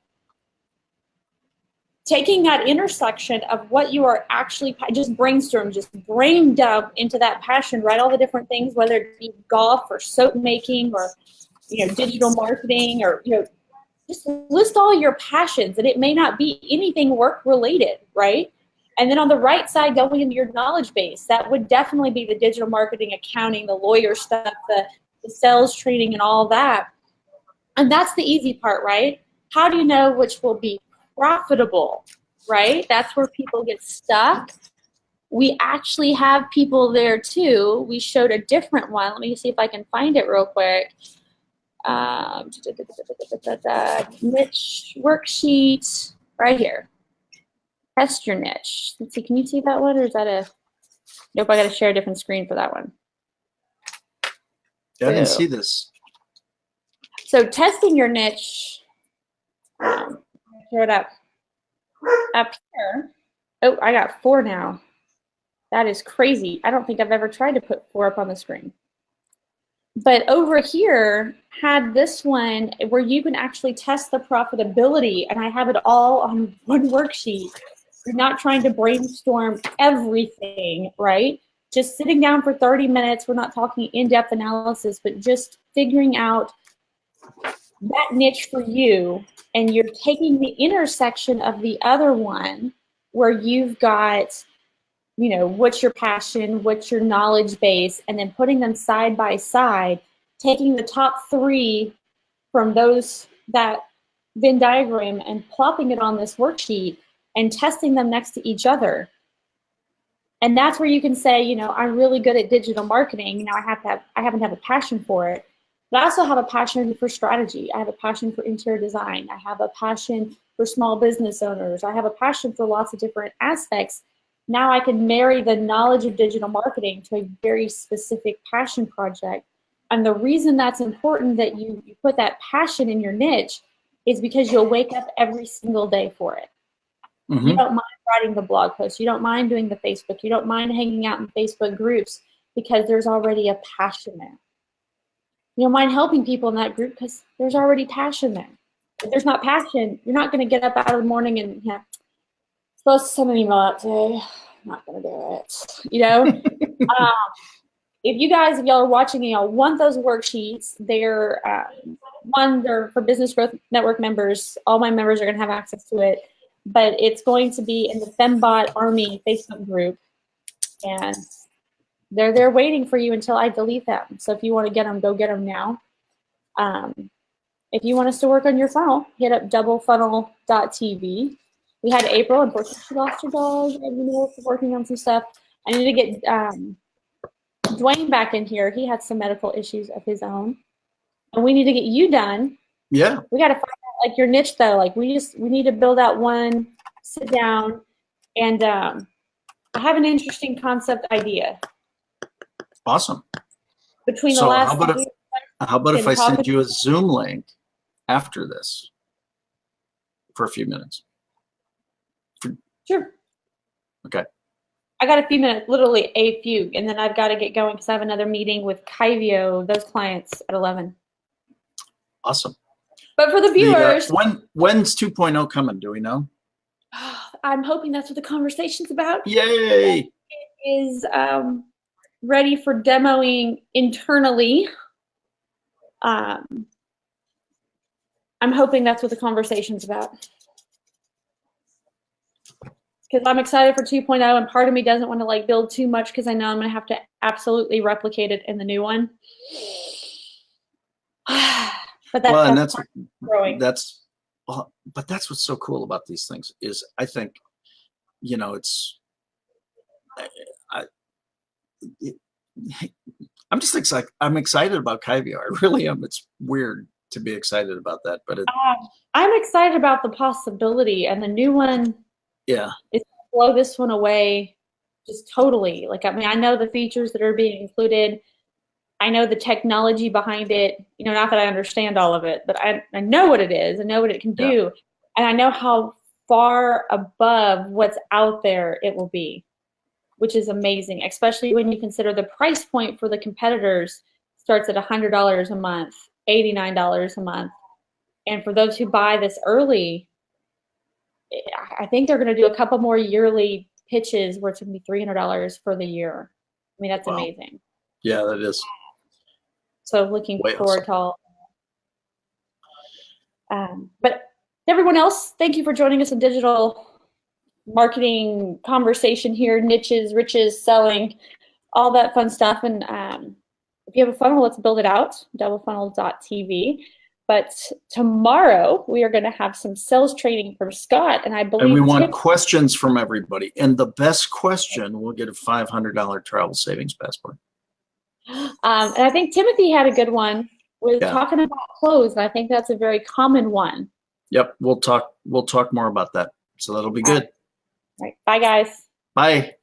Taking that intersection of what you are actually, just brainstorm, just brain dump into that passion, write all the different things, whether it be golf or soap making or, digital marketing or, just list all your passions, and it may not be anything work related, right? And then on the right side, going into your knowledge base, that would definitely be the digital marketing, accounting, the lawyer stuff, the sales training and all that. And that's the easy part, right? How do you know which will be profitable, right? That's where people get stuck. We actually have people there too. We showed a different one. Let me see if I can find it real quick. Niche worksheet right here. Test your niche. Let's see, can you see that one, or is that a? Nope, I got to share a different screen for that one. Yeah, I didn't see this. So testing your niche. Throw it up here. Oh, I got 4 now. That is crazy. I don't think I've ever tried to put 4 up on the screen. But over here had this one where you can actually test the profitability, and I have it all on one worksheet. You're not trying to brainstorm everything, right? Just sitting down for 30 minutes. We're not talking in-depth analysis, but just figuring out that niche for you, and you're taking the intersection of the other one where you've got, what's your passion, what's your knowledge base, and then putting them side by side, taking the top 3 from that Venn diagram and plopping it on this worksheet and testing them next to each other. And that's where you can say, I'm really good at digital marketing. I happen to have a passion for it, but I also have a passion for strategy. I have a passion for interior design. I have a passion for small business owners. I have a passion for lots of different aspects. Now I can marry the knowledge of digital marketing to a very specific passion project. And the reason that's important that you put that passion in your niche is because you'll wake up every single day for it. Mm-hmm. You don't mind writing the blog post. You don't mind doing the Facebook. You don't mind hanging out in Facebook groups because there's already a passion there. You don't mind helping people in that group because there's already passion there. If there's not passion, you're not going to get up out of the morning and supposed to send an email out today. I'm not going to do it. If y'all are watching and y'all want those worksheets, they're for Business Growth Network members. All my members are going to have access to it, but it's going to be in the Fembot Army Facebook group, and they're there waiting for you until I delete them. So if you want to get them, go get them now. If you want us to work on your funnel, hit up doublefunnel.tv. We had April, unfortunately she lost her dog, and we're working on some stuff. I need to get Dwayne back in here. He had some medical issues of his own, and we need to get you done. Yeah. We got to find out your niche though. We need to build out one, sit down, and I have an interesting concept idea. Awesome. Between the last how about if I send you a Zoom link after this for a few minutes? Sure. Okay. I got a few minutes, literally a few, and then I've got to get going because I have another meeting with Kyvio, those clients, at 11. Awesome. But for the viewers, when's 2.0 coming? Do we know? I'm hoping that's what the conversation's about. Yay! It is ready for demoing internally. I'm hoping that's what the conversation's about. Because I'm excited for 2.0, and part of me doesn't want to build too much because I know I'm going to have to absolutely replicate it in the new one. But that's growing. But that's what's so cool about these things is I think, it's. I'm just excited. I'm excited about Kyvio. I really am. It's weird to be excited about that, but I'm excited about the possibility, and the new one. Yeah. Is blow this one away Just totally. Like, I mean, I know the features that are being included. I know the technology behind it. You know, not that I understand all of it, but I know what it is. I know what it can Yeah. do. And I know how far above what's out there it will be, which is amazing, especially when you consider the price point for the competitors starts at $100 a month, $89 a month. And for those who buy this early, I think they're going to do a couple more yearly pitches where it's going to be $300 for the year. I mean, that's amazing. Yeah, that is. So looking forward to all. But everyone else, thank you for joining us in digital marketing conversation here, niches, riches, selling, all that fun stuff. And if you have a funnel, let's build it out, doublefunnel.tv. But tomorrow we are going to have some sales training from Scott, and I believe. And we want questions from everybody. And the best question will get a $500 travel savings passport. And I think Timothy had a good one. We're talking about clothes, and I think that's a very common one. Yep, we'll talk more about that. So that'll be good. All right. Bye, guys. Bye.